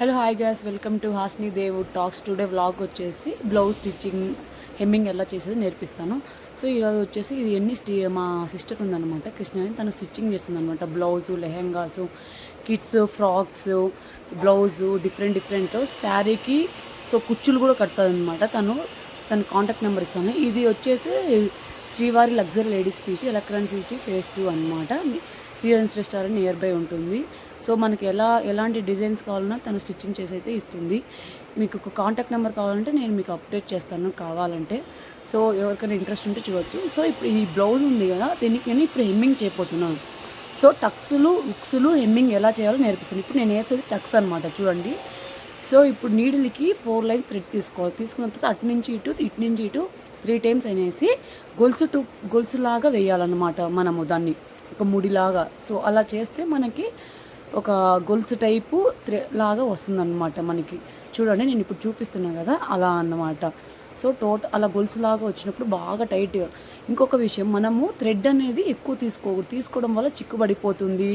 Hello hi guys, welcome to Hasni దేవుడ్ talks. Today vlog వచ్చేసి blouse stitching hemming ఎలా చేసేది నేర్పిస్తాను. సో ఈరోజు వచ్చేసి ఇది మా సిస్టర్ ఉందన్నమాట, కృష్ణ అని. తను స్టిచ్చింగ్ చేస్తుంది అనమాట. Blouse, lehengas, kids frocks, blouse different శారీకి సో కుచ్చులు కూడా కడుతుంది అనమాట. తన కాంటాక్ట్ నెంబర్ ఇస్తాను. ఇది వచ్చేసి శ్రీవారి luxury ladies peach electronic city face 2 అనమాట. శ్రీవారి రెస్టారెంట్ నియర్ బై ఉంటుంది. సో మనకి ఎలాంటి డిజైన్స్ కావాలన్నా తను స్టిచ్చింగ్ చేసి అయితే ఇస్తుంది. మీకు ఒక కాంటాక్ట్ నెంబర్ కావాలంటే నేను మీకు అప్డేట్ చేస్తాను కావాలంటే. సో ఎవరికైనా ఇంట్రెస్ట్ ఉంటే చూడవచ్చు. సో ఇప్పుడు ఈ బ్లౌజ్ ఉంది కదా, దీనికి నేను ఇప్పుడు హెమ్మింగ్ చేయబోతున్నాను. సో టక్స్లు, ఉక్సులు, హెమ్మింగ్ ఎలా చేయాలో నేర్పిస్తాను. ఇప్పుడు నేను వేసేది టక్స్ అనమాట, చూడండి. సో ఇప్పుడు నీడిల్కి 4 లైన్స్ థ్రెడ్ తీసుకోవాలి. తీసుకున్న తర్వాత అటు నుంచి ఇటు 3 టైమ్స్ అనేసి గొలుసులాగా వేయాలన్నమాట. మనము దాన్ని ఒక ముడిలాగా. సో అలా చేస్తే మనకి ఒక గొలుసు టైపు లాగా వస్తుందన్నమాట మనకి. చూడండి, నేను ఇప్పుడు చూపిస్తున్నాను కదా, అలా అన్నమాట. సో అలా గొలుసులాగా వచ్చినప్పుడు బాగా టైట్గా. ఇంకొక విషయం, మనము థ్రెడ్ అనేది ఎక్కువ తీసుకోవడం వల్ల చిక్కుబడిపోతుంది.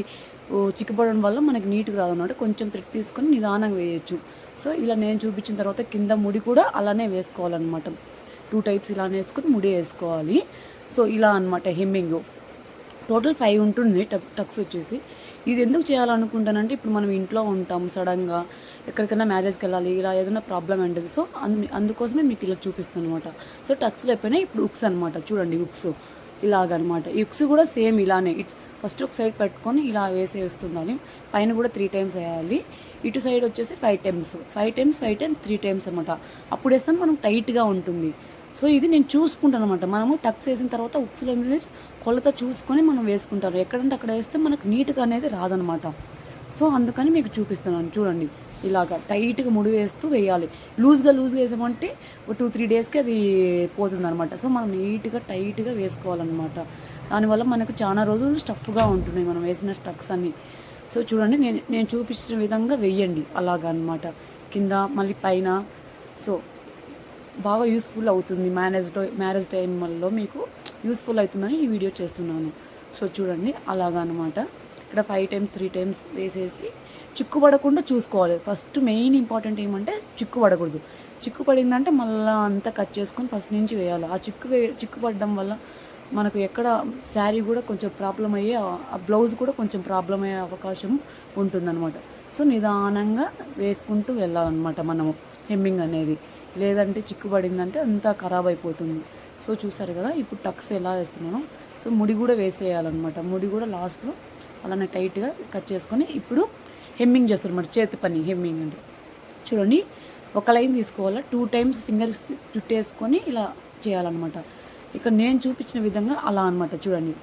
చిక్కుపడడం వల్ల మనకి నీట్గా రాదన్నమాట. కొంచెం థ్రెడ్ తీసుకొని నిదానంగా వేయచ్చు. సో ఇలా నేను చూపించిన తర్వాత కింద ముడి కూడా అలానే వేసుకోవాలన్నమాట. 2 టైప్స్ ఇలానే వేసుకొని ముడి వేసుకోవాలి. సో ఇలా అనమాట హెమ్మింగ్. టోటల్ 5 ఉంటుంది టక్స్ వచ్చేసి. ఇది ఎందుకు చేయాలనుకుంటానంటే, ఇప్పుడు మనం ఇంట్లో ఉంటాం, సడన్గా ఎక్కడికైనా మ్యారేజ్కి వెళ్ళాలి, ఇలా ఏదైనా ప్రాబ్లం ఉంటుంది. సో అందుకోసమే మీకు ఇలా చూపిస్తాను అనమాట. సో టక్స్లో అయిపోయినాయి. ఇప్పుడు ఉక్స్ అనమాట, చూడండి ఉక్స్ ఇలాగనమాట. ఈ ఉక్స్ కూడా సేమ్ ఇలానే ఫస్ట్ ఒక సైడ్ పెట్టుకొని ఇలా వేస్తుండాలి. పైన కూడా 3 టైమ్స్ వేయాలి. ఇటు సైడ్ వచ్చేసి 5 టైమ్స్ 3 టైమ్స్ అనమాట. అప్పుడు వేస్తే మనం టైట్గా ఉంటుంది. సో ఇది నేను చూసుకుంటాను అనమాట. మనము టక్స్ వేసిన తర్వాత ఉక్స్లో కొలత చూసుకొని మనం వేసుకుంటారు. ఎక్కడంటే అక్కడ వేస్తే మనకు నీట్గా అనేది రాదనమాట. సో అందుకని మీకు చూపిస్తున్నాను, చూడండి. ఇలాగా టైట్గా ముడి వేస్తూ వేయాలి. లూజ్గా వేసామంటే ఒక 2-3 డేస్కి అది పోతుందన్నమాట. సో మనం నీట్గా టైట్గా వేసుకోవాలన్నమాట. దానివల్ల మనకు చాలా రోజులు స్టఫ్గా ఉంటున్నాయి మనం వేసిన టక్స్ అన్నీ. సో చూడండి, నేను చూపించిన విధంగా వెయ్యండి అలాగా అనమాట. కింద మళ్ళీ పైన. సో బాగా యూస్ఫుల్ అవుతుంది. మ్యారేజ్ టైంలో మీకు యూస్ఫుల్ అవుతుందని ఈ వీడియో చేస్తున్నాను. సో చూడండి, అలాగా అనమాట. ఇక్కడ 5 టైమ్స్ 3 టైమ్స్ వేసేసి చిక్కుపడకుండా చూసుకోవాలి. ఫస్ట్ మెయిన్ ఇంపార్టెంట్ ఏమంటే చిక్కుపడకూడదు. చిక్కుపడిందంటే మళ్ళీ అంతా కట్ చేసుకొని ఫస్ట్ నుంచి వేయాలి. ఆ చిక్కుపడడం వల్ల మనకు ఎక్కడ శారీ కూడా కొంచెం ప్రాబ్లం అయ్యే, ఆ బ్లౌజ్ కూడా కొంచెం ప్రాబ్లం అయ్యే అవకాశం ఉంటుందన్నమాట. సో నిదానంగా వేసుకుంటూ వెళ్ళాలన్నమాట మనము హెమ్మింగ్ అనేది. లేదంటే చిక్కుపడిందంటే అంతా ఖరాబ్ అయిపోతుంది. సో చూసారు కదా, ఇప్పుడు టక్స్ ఎలా వేస్తున్నానో. సో ముడి కూడా వేసేయాలన్నమాట. ముడి కూడా లాస్ట్లో అలానే టైట్గా కట్ చేసుకొని ఇప్పుడు హెమ్మింగ్ చేస్తారన్నమాట. చేతి పని హెమ్మింగ్ అంటే చూడండి, ఒక లైన్ తీసుకోవాలా, 2 టైమ్స్ ఫింగర్స్ చుట్టేసుకొని ఇలా చేయాలన్నమాట. ఇక్కడ నేను చూపించిన విధంగా అలా అనమాట, చూడండి.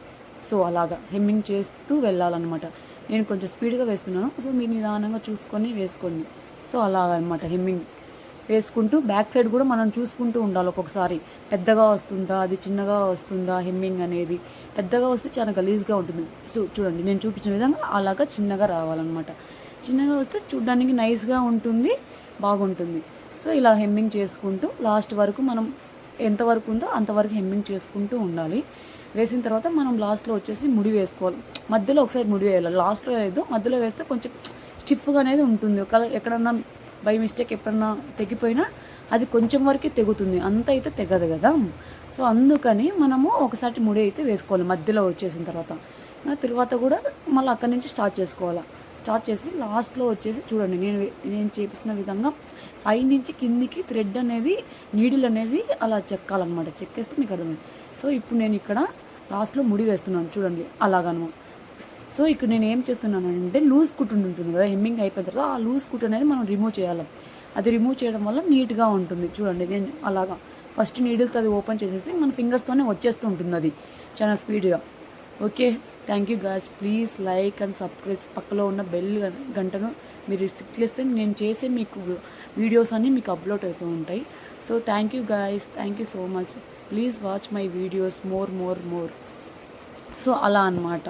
సో అలాగా హెమ్మింగ్ చేస్తూ వెళ్ళాలన్నమాట. నేను కొంచెం స్పీడ్గా వేస్తున్నాను. సో మీరు నిదానంగా చూసుకొని వేసుకోండి. సో అలాగనమాట హెమ్మింగ్ వేసుకుంటూ బ్యాక్ సైడ్ కూడా మనం చూసుకుంటూ ఉండాలి. ఒక్కొక్కసారి పెద్దగా వస్తుందా, అది చిన్నగా వస్తుందా. హెమ్మింగ్ అనేది పెద్దగా వస్తే చాలా గలీజ్గా ఉంటుంది. సో చూడండి, నేను చూపించిన విధంగా అలాగా చిన్నగా రావాలన్నమాట. చిన్నగా వస్తే చూడడానికి నైస్గా ఉంటుంది, బాగుంటుంది. సో ఇలా హెమ్మింగ్ చేసుకుంటూ లాస్ట్ వరకు మనం ఎంతవరకు ఉందో అంతవరకు హెమ్మింగ్ చేసుకుంటూ ఉండాలి. వేసిన తర్వాత మనం లాస్ట్లో వచ్చేసి ముడి వేసుకోవాలి. మధ్యలో ఒకసారి ముడి వేయాలి, లాస్ట్లో లేదు. మధ్యలో వేస్తే కొంచెం స్టిఫ్గా అనేది ఉంటుంది. ఎక్కడన్నా బై మిస్టేక్ ఎప్పుడన్నా తెగిపోయినా అది కొంచెం వరకే తెగుతుంది, అంత అయితే తెగదు కదా. సో అందుకని మనము ఒకసారి ముడి అయితే వేసుకోవాలి మధ్యలో వచ్చేసిన తర్వాత కూడా మళ్ళీ అక్కడి నుంచి స్టార్ట్ చేసుకోవాలి. స్టార్ట్ చేసి లాస్ట్లో వచ్చేసి చూడండి, నేను చేసిన విధంగా పైనుంచి కిందికి థ్రెడ్ అనేది, నీడిల్ అనేది అలా చెక్కాలన్నమాట. చెక్కేస్తే మీకు అర్థమైంది. సో ఇప్పుడు నేను ఇక్కడ లాస్ట్లో ముడి వేస్తున్నాను, చూడండి అలాగనమాట. సో ఇక్కడ నేను ఏం చేస్తున్నాను అంటే, లూజ్ కుట్టు ఉంటుంది కదా, హెమ్మింగ్ అయిపోయిన తర్వాత ఆ లూజ్ కుట్టు అనేది మనం రిమూవ్ చేయాలి. అది రిమూవ్ చేయడం వల్ల నీట్గా ఉంటుంది. చూడండి, నేను అలాగా ఫస్ట్ నీడిల్తో అది ఓపెన్ చేసేసి మన ఫింగర్స్తోనే వచ్చేస్తూ ఉంటుంది అది చాలా స్పీడ్గా. Okay, thank you guys. Please like and subscribe. పక్కలో ఉన్న బెల్ గంటను మీరు క్లిక్ చేస్తే నేను చేసే మీకు వీడియోస్ అన్నీ మీకు అప్లోడ్ అవుతూ ఉంటాయి. So thank you guys, thank you so much. Please watch my videos more. So అలా అన్నమాట.